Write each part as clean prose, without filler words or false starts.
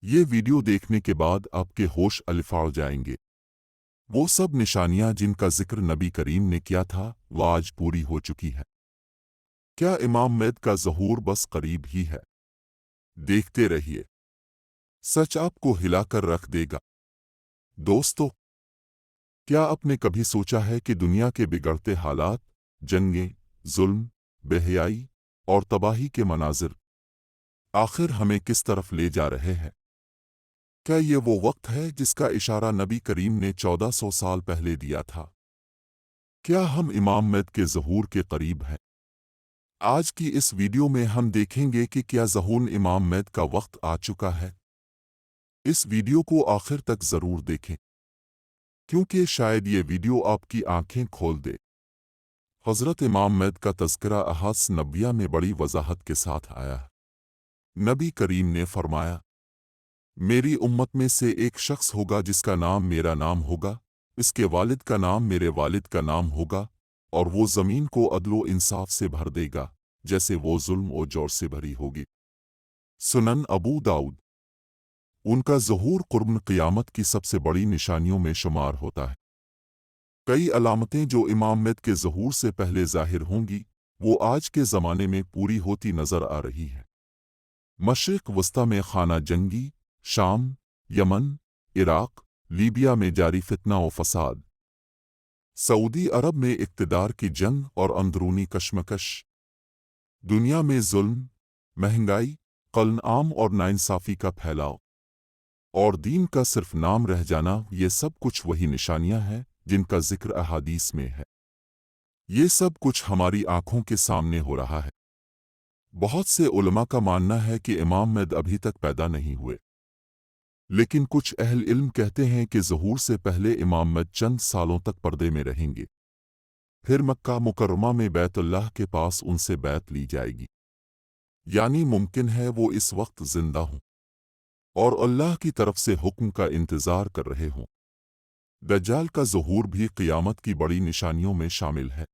یہ ویڈیو دیکھنے کے بعد آپ کے ہوش الفاڑ جائیں گے۔ وہ سب نشانیاں جن کا ذکر نبی کریم نے کیا تھا وہ آج پوری ہو چکی ہے۔ کیا امام مہدی کا ظہور بس قریب ہی ہے؟ دیکھتے رہیے، سچ آپ کو ہلا کر رکھ دے گا۔ دوستو، کیا آپ نے کبھی سوچا ہے کہ دنیا کے بگڑتے حالات، جنگیں، ظلم، بے حیائی اور تباہی کے مناظر آخر ہمیں کس طرف لے جا رہے ہیں؟ کیا یہ وہ وقت ہے جس کا اشارہ نبی کریم نے 1400 سال پہلے دیا تھا؟ کیا ہم امام مہدی کے ظہور کے قریب ہیں؟ آج کی اس ویڈیو میں ہم دیکھیں گے کہ کیا ظہور امام مہدی کا وقت آ چکا ہے۔ اس ویڈیو کو آخر تک ضرور دیکھیں، کیونکہ شاید یہ ویڈیو آپ کی آنکھیں کھول دے۔ حضرت امام مہدی کا تذکرہ احادیث نبویہ میں بڑی وضاحت کے ساتھ آیا ہے۔ نبی کریم نے فرمایا، میری امت میں سے ایک شخص ہوگا جس کا نام میرا نام ہوگا، اس کے والد کا نام میرے والد کا نام ہوگا، اور وہ زمین کو عدل و انصاف سے بھر دے گا جیسے وہ ظلم و جور سے بھری ہوگی۔ سنن ابو داؤد۔ ان کا ظہور قرب قیامت کی سب سے بڑی نشانیوں میں شمار ہوتا ہے۔ کئی علامتیں جو امام مہدی کے ظہور سے پہلے ظاہر ہوں گی وہ آج کے زمانے میں پوری ہوتی نظر آ رہی ہیں۔ مشرق وسطی میں خانہ جنگی، شام، یمن، عراق، لیبیا میں جاری فتنہ و فساد، سعودی عرب میں اقتدار کی جنگ اور اندرونی کشمکش، دنیا میں ظلم، مہنگائی، قتل عام اور ناانصافی کا پھیلاؤ، اور دین کا صرف نام رہ جانا، یہ سب کچھ وہی نشانیاں ہیں جن کا ذکر احادیث میں ہے۔ یہ سب کچھ ہماری آنکھوں کے سامنے ہو رہا ہے۔ بہت سے علماء کا ماننا ہے کہ امام مہدی ابھی تک پیدا نہیں ہوئے، لیکن کچھ اہل علم کہتے ہیں کہ ظہور سے پہلے امام مہدی چند سالوں تک پردے میں رہیں گے، پھر مکہ مکرمہ میں بیت اللہ کے پاس ان سے بیعت لی جائے گی، یعنی ممکن ہے وہ اس وقت زندہ ہوں اور اللہ کی طرف سے حکم کا انتظار کر رہے ہوں۔ دجال کا ظہور بھی قیامت کی بڑی نشانیوں میں شامل ہے۔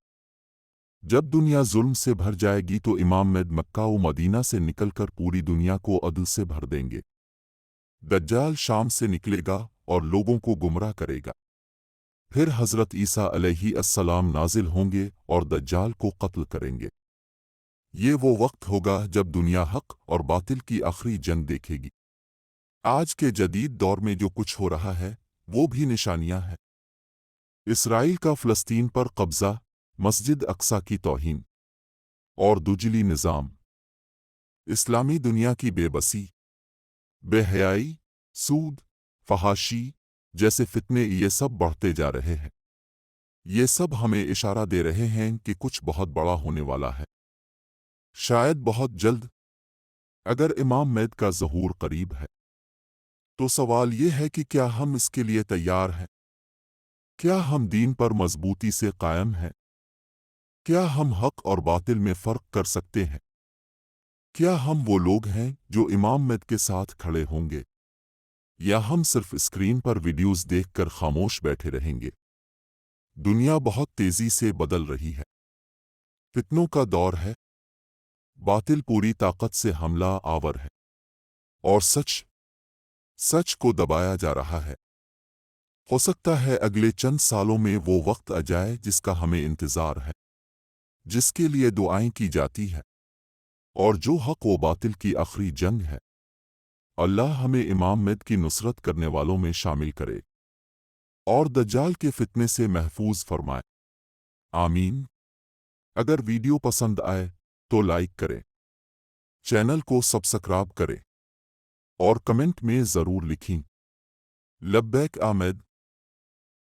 جب دنیا ظلم سے بھر جائے گی تو امام مہدی مکہ و مدینہ سے نکل کر پوری دنیا کو عدل سے بھر دیں گے۔ دجال شام سے نکلے گا اور لوگوں کو گمراہ کرے گا۔ پھر حضرت عیسیٰ علیہ السلام نازل ہوں گے اور دجال کو قتل کریں گے۔ یہ وہ وقت ہوگا جب دنیا حق اور باطل کی آخری جنگ دیکھے گی۔ آج کے جدید دور میں جو کچھ ہو رہا ہے وہ بھی نشانیاں ہیں۔ اسرائیل کا فلسطین پر قبضہ، مسجد اقصی کی توہین اور دجلی نظام، اسلامی دنیا کی بے بسی، بے حیائی، سود، فحاشی جیسے فتنے، یہ سب بڑھتے جا رہے ہیں۔ یہ سب ہمیں اشارہ دے رہے ہیں کہ کچھ بہت بڑا ہونے والا ہے، شاید بہت جلد۔ اگر امام مہدی کا ظہور قریب ہے تو سوال یہ ہے کہ کیا ہم اس کے لیے تیار ہیں؟ کیا ہم دین پر مضبوطی سے قائم ہیں؟ کیا ہم حق اور باطل میں فرق کر سکتے ہیں؟ کیا ہم وہ لوگ ہیں جو امام مہدی کے ساتھ کھڑے ہوں گے، یا ہم صرف اسکرین پر ویڈیوز دیکھ کر خاموش بیٹھے رہیں گے؟ دنیا بہت تیزی سے بدل رہی ہے، فتنوں کا دور ہے، باطل پوری طاقت سے حملہ آور ہے، اور سچ کو دبایا جا رہا ہے۔ ہو سکتا ہے اگلے چند سالوں میں وہ وقت آ جائے جس کا ہمیں انتظار ہے، جس کے لیے دعائیں کی جاتی ہے، اور جو حق و باطل کی آخری جنگ ہے۔ اللہ ہمیں امام مہدی کی نصرت کرنے والوں میں شامل کرے اور دجال کے فتنے سے محفوظ فرمائے۔ آمین۔ اگر ویڈیو پسند آئے تو لائک کریں، چینل کو سبسکرائب کریں، اور کمنٹ میں ضرور لکھیں لبیک آمد۔